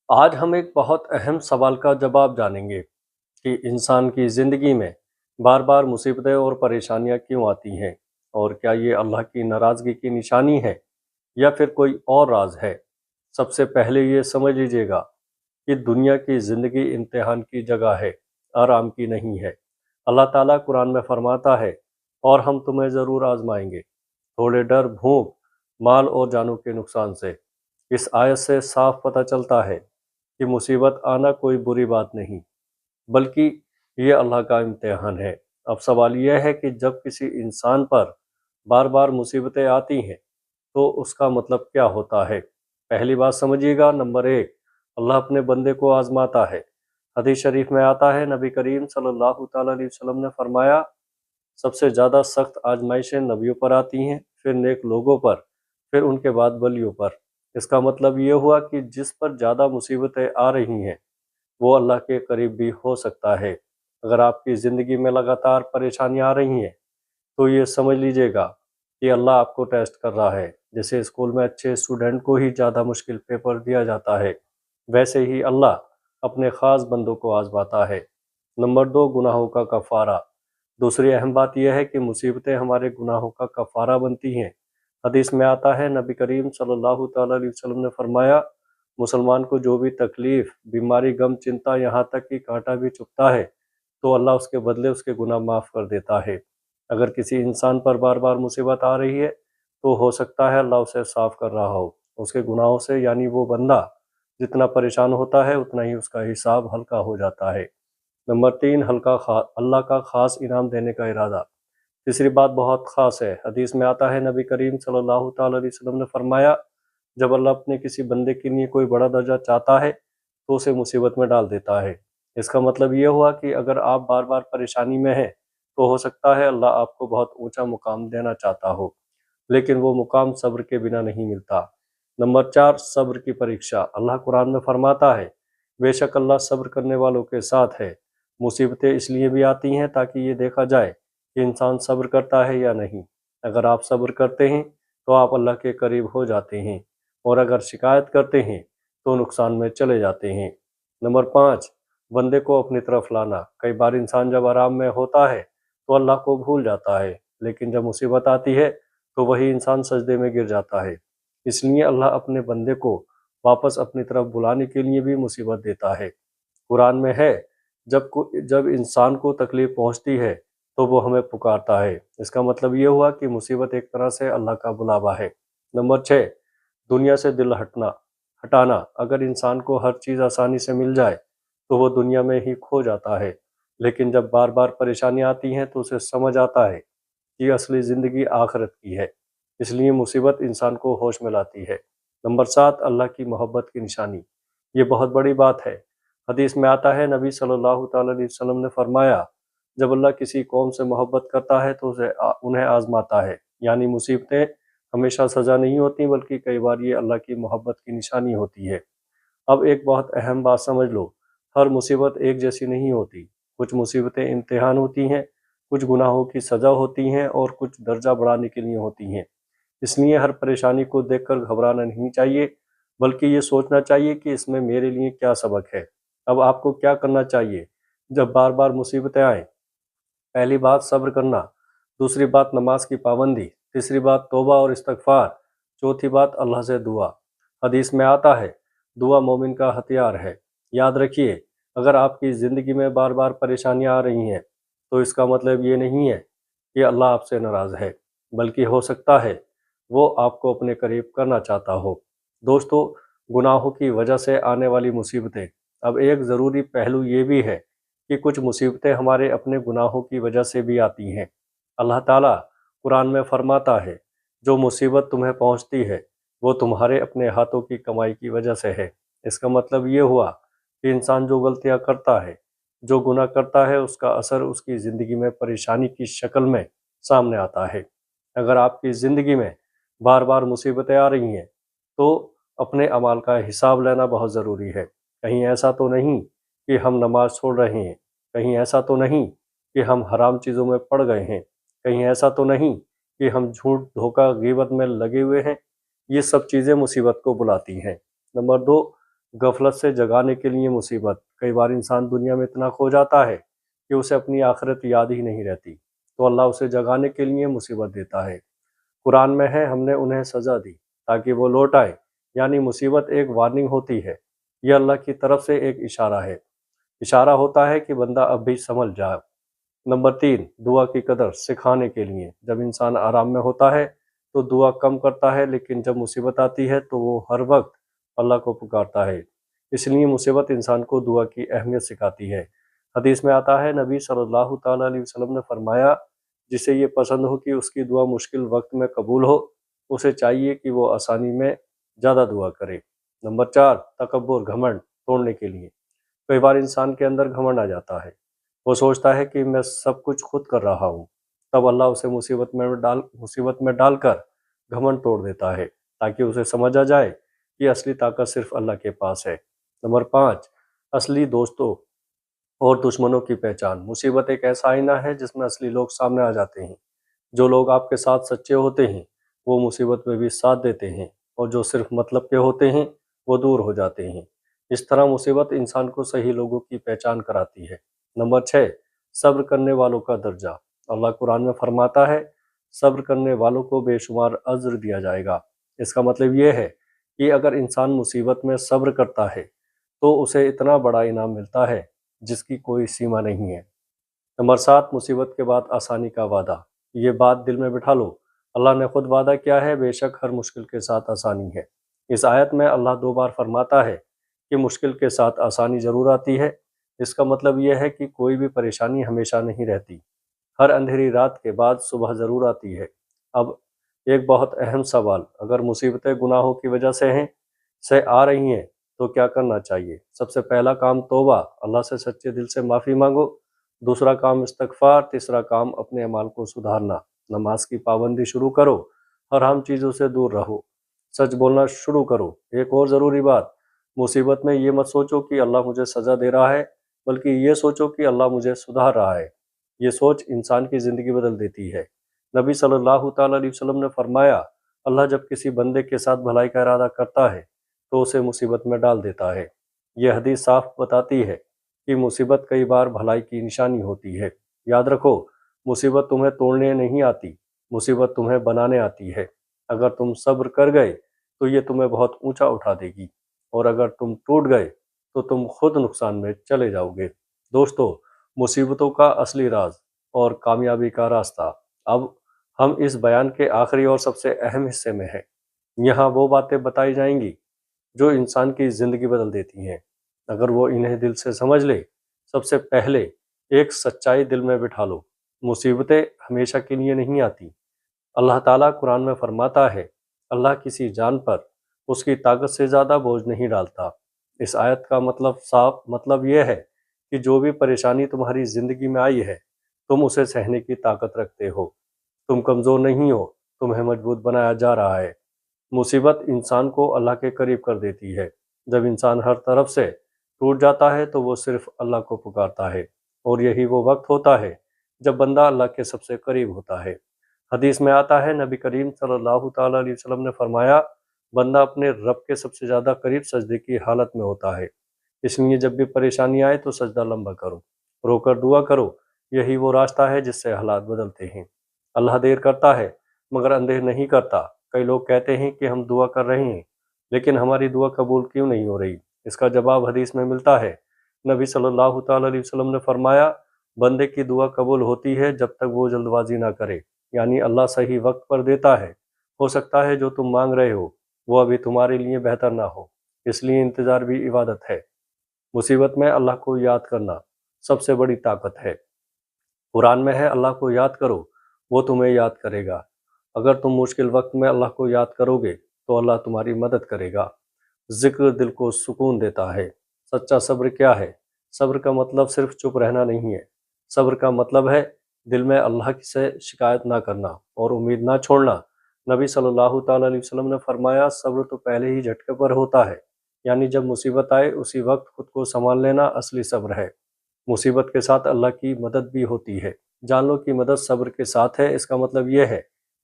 آج ہم ایک بہت اہم سوال کا جواب جانیں گے کہ انسان کی زندگی میں بار بار مصیبتیں اور پریشانیاں کیوں آتی ہیں، اور کیا یہ اللہ کی ناراضگی کی نشانی ہے یا پھر کوئی اور راز ہے۔ سب سے پہلے یہ سمجھ لیجئے گا کہ دنیا کی زندگی امتحان کی جگہ ہے، آرام کی نہیں ہے۔ اللہ تعالیٰ قرآن میں فرماتا ہے، اور ہم تمہیں ضرور آزمائیں گے، تھوڑے ڈر، بھوک، مال اور جانوں کے نقصان سے۔ اس آیت سے صاف پتہ چلتا ہے کہ مصیبت آنا کوئی بری بات نہیں، بلکہ یہ اللہ کا امتحان ہے۔ اب سوال یہ ہے کہ جب کسی انسان پر بار بار مصیبتیں آتی ہیں تو اس کا مطلب کیا ہوتا ہے۔ پہلی بات سمجھیے گا، نمبر ایک، اللہ اپنے بندے کو آزماتا ہے۔ حدیث شریف میں آتا ہے، نبی کریم صلی اللہ تعالیٰ علیہ وسلم نے فرمایا، سب سے زیادہ سخت آزمائشیں نبیوں پر آتی ہیں، پھر نیک لوگوں پر، پھر ان کے بعد ولیوں پر۔ اس کا مطلب یہ ہوا کہ جس پر زیادہ مصیبتیں آ رہی ہیں وہ اللہ کے قریب بھی ہو سکتا ہے۔ اگر آپ کی زندگی میں لگاتار پریشانیاں آ رہی ہیں تو یہ سمجھ لیجئے گا کہ اللہ آپ کو ٹیسٹ کر رہا ہے۔ جیسے اسکول میں اچھے اسٹوڈنٹ کو ہی زیادہ مشکل پیپر دیا جاتا ہے، ویسے ہی اللہ اپنے خاص بندوں کو آزماتا ہے۔ نمبر دو، گناہوں کا کفارہ۔ دوسری اہم بات یہ ہے کہ مصیبتیں ہمارے گناہوں کا کفارہ بنتی ہیں۔ حدیث میں آتا ہے، نبی کریم صلی اللہ تعالیٰ علیہ وسلم نے فرمایا، مسلمان کو جو بھی تکلیف، بیماری، غم، چنتا، یہاں تک کہ کانٹا بھی چبھتا ہے تو اللہ اس کے بدلے اس کے گناہ معاف کر دیتا ہے۔ اگر کسی انسان پر بار بار مصیبت آ رہی ہے تو ہو سکتا ہے اللہ اسے صاف کر رہا ہو اس کے گناہوں سے، یعنی وہ بندہ جتنا پریشان ہوتا ہے اتنا ہی اس کا حساب ہلکا ہو جاتا ہے۔ نمبر تین، اللہ کا خاص انعام دینے کا ارادہ۔ تیسری بات بہت خاص ہے۔ حدیث میں آتا ہے، نبی کریم صلی اللہ تعالیٰ علیہ وسلم نے فرمایا، جب اللہ اپنے کسی بندے کے لیے کوئی بڑا درجہ چاہتا ہے تو اسے مصیبت میں ڈال دیتا ہے۔ اس کا مطلب یہ ہوا کہ اگر آپ بار بار پریشانی میں ہیں تو ہو سکتا ہے اللہ آپ کو بہت اونچا مقام دینا چاہتا ہو، لیکن وہ مقام صبر کے بنا نہیں ملتا۔ نمبر چار، صبر کی پریکشا۔ اللہ قرآن میں فرماتا ہے، بے شک اللہ صبر کرنے والوں کے ساتھ ہے۔ مصیبتیں اس لیے بھی آتی ہیں تاکہ یہ دیکھا جائے کہ انسان صبر کرتا ہے یا نہیں۔ اگر آپ صبر کرتے ہیں تو آپ اللہ کے قریب ہو جاتے ہیں، اور اگر شکایت کرتے ہیں تو نقصان میں چلے جاتے ہیں۔ نمبر پانچ، بندے کو اپنی طرف لانا۔ کئی بار انسان جب آرام میں ہوتا ہے تو اللہ کو بھول جاتا ہے، لیکن جب مصیبت آتی ہے تو وہی انسان سجدے میں گر جاتا ہے۔ اس لیے اللہ اپنے بندے کو واپس اپنی طرف بلانے کے لیے بھی مصیبت دیتا ہے۔ قرآن میں ہے، جب انسان کو تکلیف پہنچتی ہے تو وہ ہمیں پکارتا ہے۔ اس کا مطلب یہ ہوا کہ مصیبت ایک طرح سے اللہ کا بلاوا ہے۔ نمبر چھ، دنیا سے دل ہٹانا۔ اگر انسان کو ہر چیز آسانی سے مل جائے تو وہ دنیا میں ہی کھو جاتا ہے، لیکن جب بار بار پریشانی آتی ہیں تو اسے سمجھ آتا ہے کہ اصلی زندگی آخرت کی ہے۔ اس لیے مصیبت انسان کو ہوش میں لاتی ہے۔ نمبر سات، اللہ کی محبت کی نشانی۔ یہ بہت بڑی بات ہے۔ حدیث میں آتا ہے، نبی صلی اللہ تعالیٰ علیہ وسلم نے فرمایا، جب اللہ کسی قوم سے محبت کرتا ہے تو انہیں آزماتا ہے، یعنی مصیبتیں ہمیشہ سزا نہیں ہوتی بلکہ کئی بار یہ اللہ کی محبت کی نشانی ہوتی ہے۔ اب ایک بہت اہم بات سمجھ لو، ہر مصیبت ایک جیسی نہیں ہوتی۔ کچھ مصیبتیں امتحان ہوتی ہیں، کچھ گناہوں کی سزا ہوتی ہیں، اور کچھ درجہ بڑھانے کے لیے ہوتی ہیں۔ اس لیے ہر پریشانی کو دیکھ کر گھبرانا نہیں چاہیے، بلکہ یہ سوچنا چاہیے کہ اس میں میرے لیے کیا سبق ہے۔ اب آپ کو کیا کرنا چاہیے جب بار بار مصیبتیں آئیں؟ پہلی بات، صبر کرنا۔ دوسری بات، نماز کی پابندی۔ تیسری بات، توبہ اور استغفار۔ چوتھی بات، اللہ سے دعا۔ حدیث میں آتا ہے، دعا مومن کا ہتھیار ہے۔ یاد رکھیے، اگر آپ کی زندگی میں بار بار پریشانیاں آ رہی ہیں تو اس کا مطلب یہ نہیں ہے کہ اللہ آپ سے ناراض ہے، بلکہ ہو سکتا ہے وہ آپ کو اپنے قریب کرنا چاہتا ہو۔ دوستو، گناہوں کی وجہ سے آنے والی مصیبتیں۔ اب ایک ضروری پہلو یہ بھی ہے کہ کچھ مصیبتیں ہمارے اپنے گناہوں کی وجہ سے بھی آتی ہیں۔ اللہ تعالیٰ قرآن میں فرماتا ہے، جو مصیبت تمہیں پہنچتی ہے وہ تمہارے اپنے ہاتھوں کی کمائی کی وجہ سے ہے۔ اس کا مطلب یہ ہوا کہ انسان جو غلطیاں کرتا ہے، جو گناہ کرتا ہے، اس کا اثر اس کی زندگی میں پریشانی کی شکل میں سامنے آتا ہے۔ اگر آپ کی زندگی میں بار بار مصیبتیں آ رہی ہیں تو اپنے اعمال کا حساب لینا بہت ضروری ہے۔ کہیں ایسا تو نہیں کہ ہم نماز چھوڑ رہے ہیں، کہیں ایسا تو نہیں کہ ہم حرام چیزوں میں پڑ گئے ہیں، کہیں ایسا تو نہیں کہ ہم جھوٹ، دھوکہ، غیبت میں لگے ہوئے ہیں۔ یہ سب چیزیں مصیبت کو بلاتی ہیں۔ نمبر دو، गफलत से जगाने के लिए मुसीबत। कई बार इंसान दुनिया में इतना खो जाता है कि उसे अपनी आखिरत याद ही नहीं रहती, तो अल्लाह उसे जगाने के लिए मुसीबत देता है। कुरान में है, हमने उन्हें सज़ा दी ताकि वो लौट आए, यानी मुसीबत एक वार्निंग होती है। यह अल्लाह की तरफ से एक इशारा है। इशारा होता है कि बंदा अब भी संभल जाए। नंबर 3, दुआ की कदर सिखाने के लिए। जब इंसान आराम में होता है तो दुआ कम करता है, लेकिन जब मुसीबत आती है तो वो हर वक्त अल्लाह को पुकारता है। इसलिए मुसीबत इंसान को दुआ की अहमियत सिखाती है। हदीस में आता है, नबी सल्लल्लाहु ताला अलैहि वसल्लम ने फरमाया, जिसे ये पसंद हो कि उसकी दुआ मुश्किल वक्त में कबूल हो, उसे चाहिए कि वो आसानी में ज़्यादा दुआ करे। नंबर 4, तकब्बुर घमंड तोड़ने के लिए। कई बार इंसान के अंदर घमंड आ जाता है। वो सोचता है कि मैं सब कुछ खुद कर रहा हूँ। तब अल्लाह उसे मुसीबत में डालकर घमंड तोड़ देता है, ताकि उसे समझ आ जाए कि असली ताकत सिर्फ अल्लाह के पास है। नंबर 5, असली दोस्तों और दुश्मनों की पहचान। मुसीबत एक ऐसा आईना है जिसमें असली लोग सामने आ जाते हैं। जो लोग आपके साथ सच्चे होते हैं वो मुसीबत में भी साथ देते हैं, और जो सिर्फ मतलब के होते हैं वो दूर हो जाते हैं। इस तरह मुसीबत इंसान को सही लोगों की पहचान कराती है। नंबर 6, सब्र करने वालों का दर्जा। अल्लाह कुरान में फरमाता है, सब्र करने वालों को बेशुमार अज्र दिया जाएगा। इसका मतलब ये है कि अगर इंसान मुसीबत में सब्र करता है तो उसे इतना बड़ा इनाम मिलता है जिसकी कोई सीमा नहीं है। नंबर 7, मुसीबत के बाद आसानी का वादा। ये बात दिल में बिठा लो, अल्लाह ने खुद वादा किया है, बेशक हर मुश्किल के साथ आसानी है। इस आयत में अल्लाह 2 बार फरमाता है कि मुश्किल के साथ आसानी ज़रूर आती है। इसका मतलब यह है कि कोई भी परेशानी हमेशा नहीं रहती। हर अंधेरी रात के बाद सुबह ज़रूर आती है। अब एक बहुत अहम सवाल, अगर मुसीबतें गुनाहों की वजह से आ रही हैं तो क्या करना चाहिए? सबसे पहला काम तौबा, अल्लाह से सच्चे दिल से माफ़ी मांगो। दूसरा काम इस्तगफार, तीसरा काम अपने अमाल को सुधारना। नमाज की पाबंदी शुरू करो, हराम चीज़ों से दूर रहो, सच बोलना शुरू करो। एक और ज़रूरी बात, मुसीबत में ये मत सोचो कि अल्लाह मुझे सज़ा दे रहा है, बल्कि ये सोचो कि अल्लाह मुझे सुधार रहा है। ये सोच इंसान की ज़िंदगी बदल देती है। नबी सल्लल्लाहु ताला अलैहि वसल्लम ने फरमाया, अल्लाह जब किसी बंदे के साथ भलाई का इरादा करता है तो उसे मुसीबत में डाल देता है। यह हदीस साफ बताती है कि मुसीबत कई बार भलाई की निशानी होती है। याद रखो, मुसीबत तुम्हें तोड़ने नहीं आती, मुसीबत तुम्हें बनाने आती है। अगर तुम सब्र कर गए तो ये तुम्हें बहुत ऊंचा उठा देगी, और अगर तुम टूट गए तो तुम खुद नुकसान में चले जाओगे। दोस्तों, मुसीबतों का असली राज और कामयाबी का रास्ता अब हम इस बयान के आखिरी और सबसे अहम हिस्से में हैं। यहाँ वो बातें बताई जाएंगी जो इंसान की ज़िंदगी बदल देती हैं, अगर वो इन्हें दिल से समझ ले। सबसे पहले एक सच्चाई दिल में बिठा लो, मुसीबतें हमेशा के लिए नहीं आती। अल्लाह ताला कुरान में फरमाता है, अल्लाह किसी जान पर उसकी ताकत से ज़्यादा बोझ नहीं डालता। इस आयत का साफ मतलब यह है कि जो भी परेशानी तुम्हारी ज़िंदगी में आई है, तुम उसे सहने की ताकत रखते हो। तुम कमज़ोर नहीं हो, तुम्हें मजबूत बनाया जा रहा है। मुसीबत इंसान को अल्लाह के करीब कर देती है। जब इंसान हर तरफ से टूट जाता है तो वो सिर्फ अल्लाह को पुकारता है, और यही वो वक्त होता है जब बंदा अल्लाह के सबसे करीब होता है। हदीस में आता है, नबी करीम सल्लल्लाहु ताला अलैहि वसल्लम ने फरमाया, बंदा अपने रब के सबसे ज़्यादा करीब सजदे की हालत में होता है। इसलिए जब भी परेशानी आए तो सजदा लंबा करो, रोकर दुआ करो। यही वो रास्ता है जिससे हालात बदलते हैं। अल्लाह देर करता है मगर अंधेर नहीं करता। कई लोग कहते हैं कि हम दुआ कर रहे हैं, लेकिन हमारी दुआ कबूल क्यों नहीं हो रही? इसका जवाब हदीस में मिलता है। नबी सल्लल्लाहु ताला अलैहि वसल्लम ने फरमाया, बंदे की दुआ कबूल होती है जब तक वो जल्दबाजी ना करे, यानी अल्लाह सही वक्त पर देता है। हो सकता है जो तुम मांग रहे हो वो अभी तुम्हारे लिए बेहतर ना हो, इसलिए इंतज़ार भी इबादत है। मुसीबत में अल्लाह को याद करना सबसे बड़ी ताकत है। कुरान में है, अल्लाह को याद करो, वो तुम्हें याद करेगा। अगर तुम मुश्किल वक्त में अल्लाह को याद करोगे तो अल्लाह तुम्हारी मदद करेगा। ज़िक्र दिल को सुकून देता है। सच्चा सब्र क्या है? सब्र का मतलब सिर्फ चुप रहना नहीं है। सब्र का मतलब है दिल में अल्लाह से शिकायत ना करना और उम्मीद ना छोड़ना। नबी सल्लल्लाहु ताला अलैहि वसल्लम ने फरमाया, सब्र तो पहले ही झटके पर होता है, यानी जब मुसीबत आए उसी वक्त खुद को संभाल लेना असली सब्र है। मुसीबत के साथ अल्लाह की मदद भी होती है। जान लो कि मदद सब्र के साथ है। इसका मतलब यह है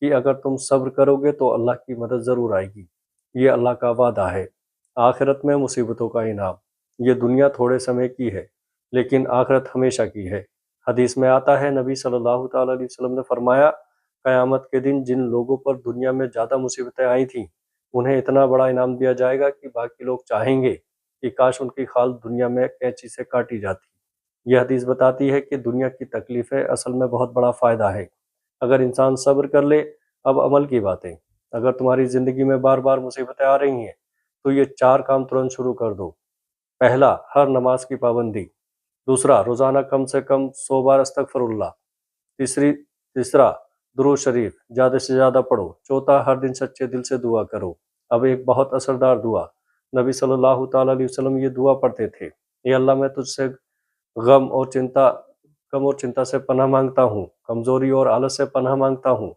कि अगर तुम सब्र करोगे तो अल्लाह की मदद ज़रूर आएगी। ये अल्लाह का वादा है। आखिरत में मुसीबतों का इनाम। ये दुनिया थोड़े समय की है, लेकिन आखिरत हमेशा की है। हदीस में आता है, नबी सल्लल्लाहु ताला अलैहि वसल्लम ने फरमाया, क़यामत के दिन जिन लोगों पर दुनिया में ज़्यादा मुसीबतें आई थीं, उन्हें इतना बड़ा इनाम दिया जाएगा कि बाकी लोग चाहेंगे कि काश उनकी खाल दुनिया में कैंची से काटी जाती। यह हदीस बताती है कि दुनिया की तकलीफ़ें असल में बहुत बड़ा फ़ायदा है, अगर इंसान सब्र कर ले। अब अमल की बातें। अगर तुम्हारी ज़िंदगी में बार बार मुसीबतें आ रही हैं, तो ये 4 काम तुरंत शुरू कर दो। पहला, हर नमाज की पाबंदी। दूसरा, रोज़ाना कम से कम 100 बार अस्तगफिरुल्लाह। तीसरा, दुरूद शरीफ ज़्यादा से ज़्यादा पढ़ो। चौथा, हर दिन सच्चे दिल से दुआ करो। अब एक बहुत असरदार दुआ, नबी सल्लल्लाहु ताला अलैहि वसल्लम ये दुआ पढ़ते थे, ये अल्लाह मैं तुझसे गम और चिंता गम और चिंता से पनाह मांगता हूँ, कमज़ोरी और आलस से पनाह मांगता हूँ,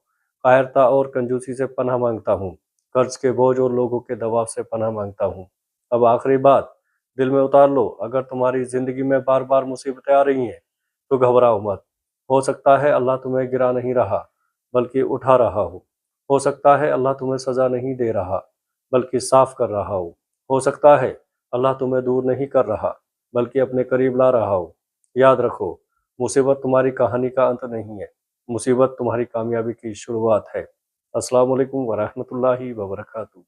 कायरता और कंजूसी से पनाह मांगता हूँ, कर्ज के बोझ और लोगों के दबाव से पनाह मांगता हूँ। अब आखिरी बात, दिल में उतार लो, अगर तुम्हारी ज़िंदगी में बार बार मुसीबतें आ रही हैं, तो घबराओ मत। हो सकता है अल्लाह तुम्हें गिरा नहीं रहा, बल्कि उठा रहा हो सकता है अल्लाह तुम्हें सज़ा नहीं दे रहा, बल्कि साफ़ कर रहा हो सकता है अल्लाह तुम्हें दूर नहीं कर रहा, बल्कि अपने करीब ला रहा हो। याद रखो, मुसीबत तुम्हारी कहानी का अंत नहीं है, मुसीबत तुम्हारी कामयाबी की शुरुआत है। अस्सलाम वालेकुम वरहमतुल्लाहि वबरकातुहू।